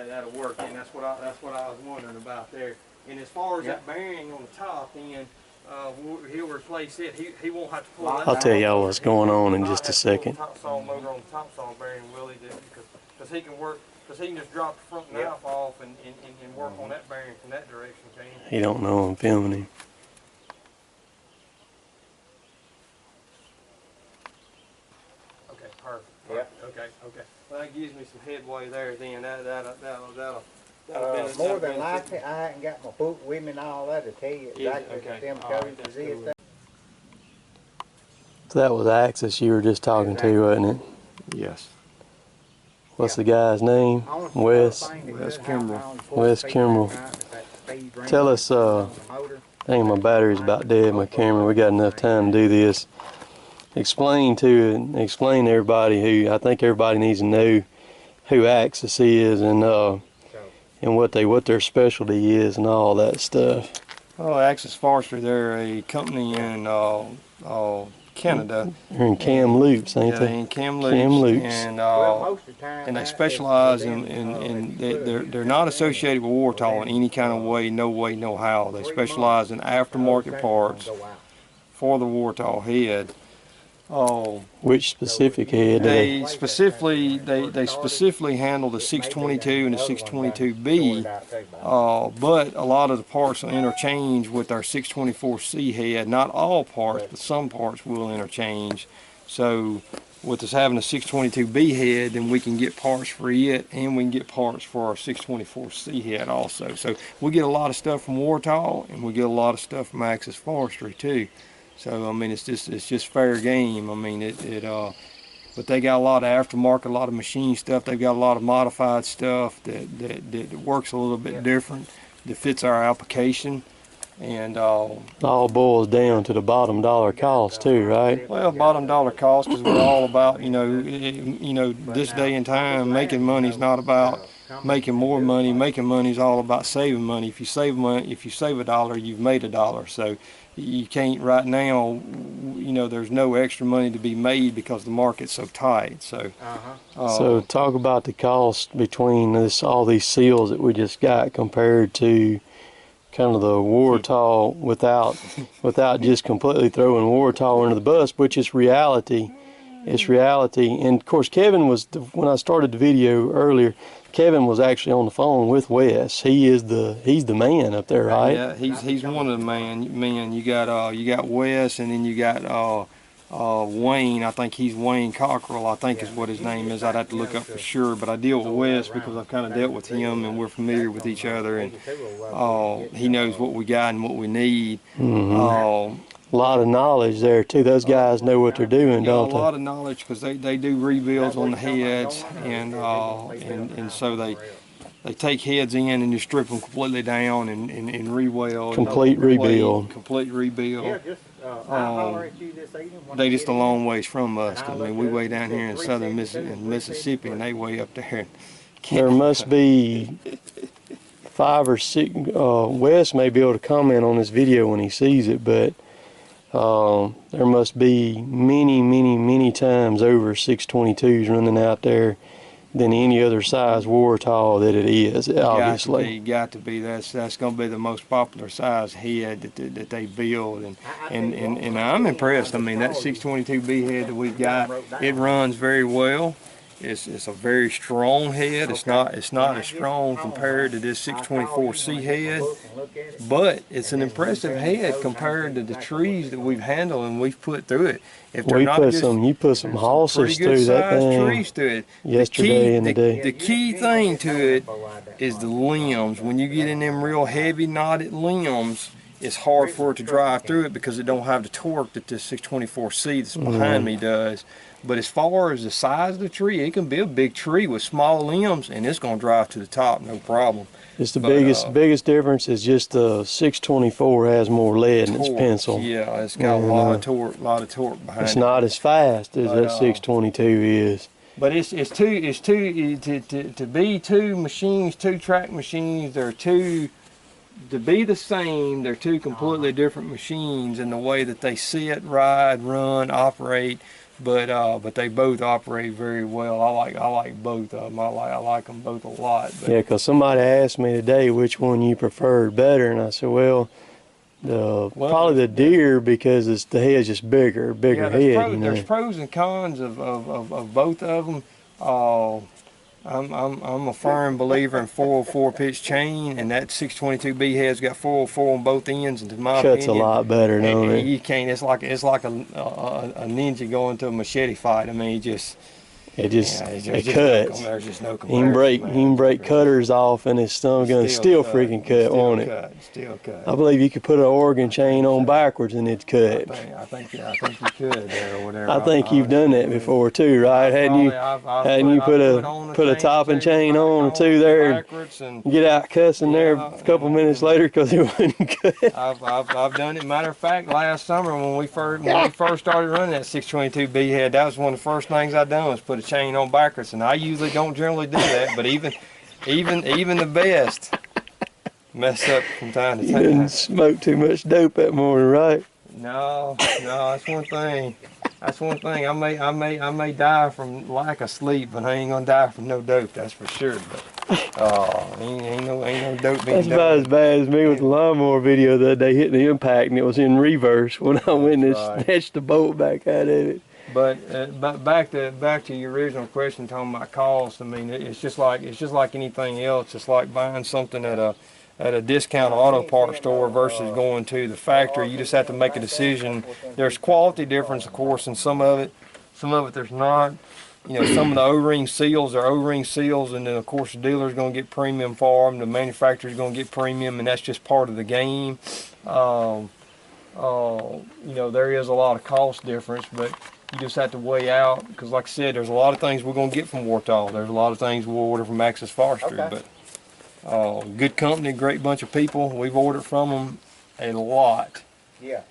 that'll work, and that's what I was wondering about there. And as far as that bearing on the top end, he'll replace it. He won't have to pull that. I'll tell y'all what's going on in just a second. Top saw motor on the top saw bearing, will he? Because he can work. Because he can just drop the front knife off and work on that bearing from that direction, can he? He don't know I'm filming him. Okay, perfect. Yep. Okay. Well, that gives me some headway there. Then that'll more than likely, I haven't got my book with me and all that to tell you exactly what them codes is. So that was Axis you were just talking to, wasn't it? Yes. What's the guy's name? Wes Kimbrell. Wes Kimbrell. Tell us, dang, my battery's about dead, my camera. We got enough time to do this. Explain to everybody who, I think everybody needs to know who Axis is and what their specialty is and all that stuff. Well, Axis Forestry, they're a company in Canada. They're in Kamloops, ain't they? Yeah, in Kamloops. And they specialize in they're not associated with Wartall in any kind of way, no how. They specialize in aftermarket parts for the Wartall head. Which specific head? They specifically handle the 622 and the 622B, but a lot of the parts will interchange with our 624C head. Not all parts, but some parts will interchange. So with us having a 622B head, then we can get parts for it, and we can get parts for our 624C head also. So we get a lot of stuff from Wartall, and we get a lot of stuff from Axis Forestry too. So I mean, it's just fair game. I mean, but they got a lot of aftermarket, a lot of machine stuff. They've got a lot of modified stuff that works a little bit different, that fits our application, and all boils down to the bottom dollar cost too, right? Well, bottom dollar cost, because we're all about this day and time, making money is not about making more money. Making money is all about saving money. If you save a dollar, you've made a dollar. So you can't right now, there's no extra money to be made because the market's so tight. So so talk about the cost between all these seals that we just got compared to kind of the Wartall without just completely throwing Wartall under the bus, which is reality. It's reality. And of course, Kevin was, when I started the video earlier, Kevin was actually on the phone with Wes. He's the man up there, right? Yeah, he's one of the men. You got Wes, and then you got Wayne. I think he's Wayne Cockrell, I think is what his name is. I'd have to look up for sure, but I deal with Wes because I've kind of dealt with him and we're familiar with each other, and he knows what we got and what we need. A lot of knowledge there too. Those guys know what they're doing, don't they? A lot of knowledge, because they do rebuilds on the heads, and so they take heads in and just strip them completely down and re-weld. Complete rebuild. Complete rebuild. They just a long ways from us. I mean, we way down here in southern Mississippi, and they way up there. There must be 5 or 6. Wes may be able to comment on this video when he sees it, but there must be many times over 622s running out there than any other size Wartall that it is, obviously. Got to be. That's going to be the most popular size head that they build, and I'm impressed. I mean, that 622B head that we've got, it runs very well. It's a very strong head. It's not as strong compared to this 624C head, but it's an impressive head compared to the trees that we've handled and we've put through it. If you put some horses through that thing trees through it. yesterday and today. The key thing to it is the limbs. When you get in them real heavy knotted limbs, it's hard for it to drive through it because it don't have the torque that this 624C that's behind me does. But as far as the size of the tree, it can be a big tree with small limbs, and it's going to drive to the top, no problem. It's the biggest difference is just the 624 has more lead in its pencil. Yeah, it's got a lot of torque behind it. It's not as fast as that 622 is. But to be two machines, two track machines, to be the same, they're two completely different machines in the way that they sit, ride, run, operate. but they both operate very well. I like both of them. I like them both a lot. But, Yeah, because somebody asked me today which one you preferred better, and I said, well, probably the deer, because the head's just bigger yeah, head. There's pros and cons of both of them. I'm a firm believer in 404 pitch chain, and that 622B head's got 404 on both ends, and to my Cuts opinion, a lot better, don't it? You can't. It's like a ninja going to a machete fight. I mean, It just it cuts. There's just no You comparison. can break cutters off, and it's still gonna freaking cut, won't it? Still cut. I believe you could put an Oregon chain on backwards and it'd cut. I think you could there or whatever. I think you've done that before too, right? Hadn't you put a topping chain on or two there and get out cussing there a couple minutes later because it wouldn't cut? I've done it. Matter of fact, last summer when we first started running that 622B head, that was one of the first things I done was put a chain on backwards, and I usually don't generally do that, but even the best mess up from time to time. You didn't smoke too much dope that morning, right? No, that's one thing. That's one thing. I may die from lack of sleep, but I ain't gonna die from no dope. That's for sure. But ain't no dope being That's about as bad as me with the lawnmower video the other day hitting the impact, and it was in reverse when I went and snatched the bolt back out of it. But back to your original question, talking about cost. I mean, it's just like anything else. It's like buying something at a discount auto parts store versus going to the factory. You just have to make a decision. There's quality difference, of course, in some of it there's not. You know, some of the O-ring seals are O-ring seals, and then of course the dealer's going to get premium for them. The manufacturer's going to get premium, and that's just part of the game. You know, there is a lot of cost difference, but you just have to weigh out, because like I said, there's a lot of things we're going to get from Wartall. There's a lot of things we'll order from Access Forestry, but good company, great bunch of people. We've ordered from them a lot. Yeah.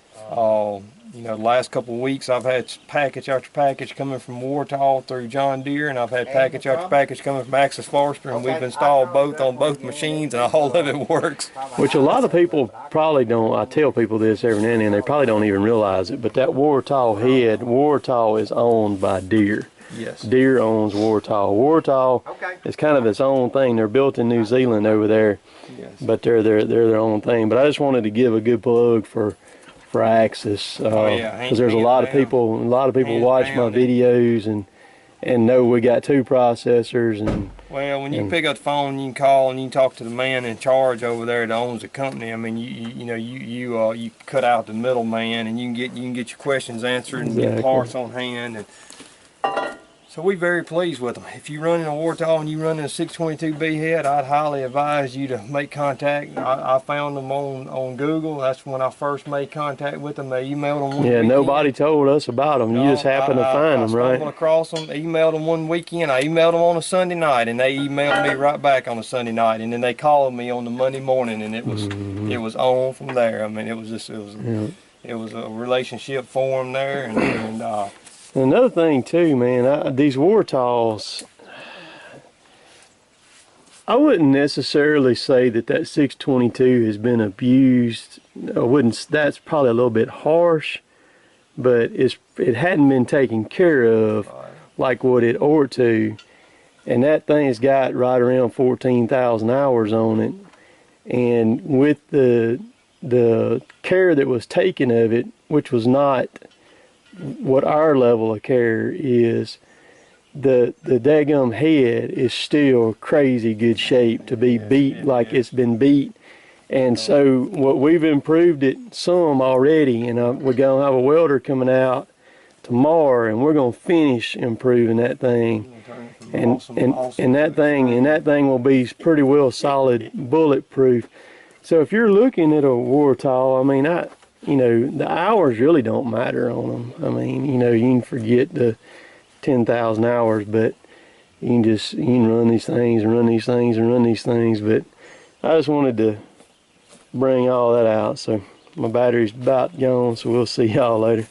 You know, the last couple of weeks I've had package after package coming from Wartall through John Deere, and I've had package after package coming from Access Forestry, and we've installed both on both machines, and all of it works. Which a lot of people probably don't. I tell people this every now and then, they probably don't even realize it, but that Wartall head, Wartall is owned by Deere. Yes. Deere owns Wartall. Wartall is kind of its own thing. They're built in New Zealand over there, but they're their own thing. But I just wanted to give a good plug for Access, because there's a lot of people watch my videos and know we got two processors. And well, when you pick up the phone, you can call and you can talk to the man in charge over there that owns the company. I mean, you cut out the middleman, and you can get your questions answered and get parts on hand. And so we're very pleased with them. If you're running a Wartall and you're running a 622B head, I'd highly advise you to make contact. I found them on Google. That's when I first made contact with them. They emailed them one weekend. Nobody told us about them. You just happened to find them, right? I stumbled across them, emailed them one weekend. I emailed them on a Sunday night, and they emailed me right back on a Sunday night. And then they called me on the Monday morning, and it was on from there. I mean, it was a relationship formed there, and another thing too, man, these Wartalls, I wouldn't necessarily say that 622 has been abused. That's probably a little bit harsh, but it hadn't been taken care of like what it ought to. And that thing's got right around 14,000 hours on it. And with the care that was taken of it, which was not what our level of care is, the daggum head is still crazy good shape to be beat like it's been beat. And so what we've improved it some already, and we're gonna have a welder coming out tomorrow, and we're gonna finish improving that thing. And that thing will be pretty well solid bulletproof. So if you're looking at a Wartall, I mean, the hours really don't matter on them. I mean, you can forget the 10,000 hours, but you can run these things and run these things and run these things. But I just wanted to bring all that out. So my battery's about gone, so we'll see y'all later.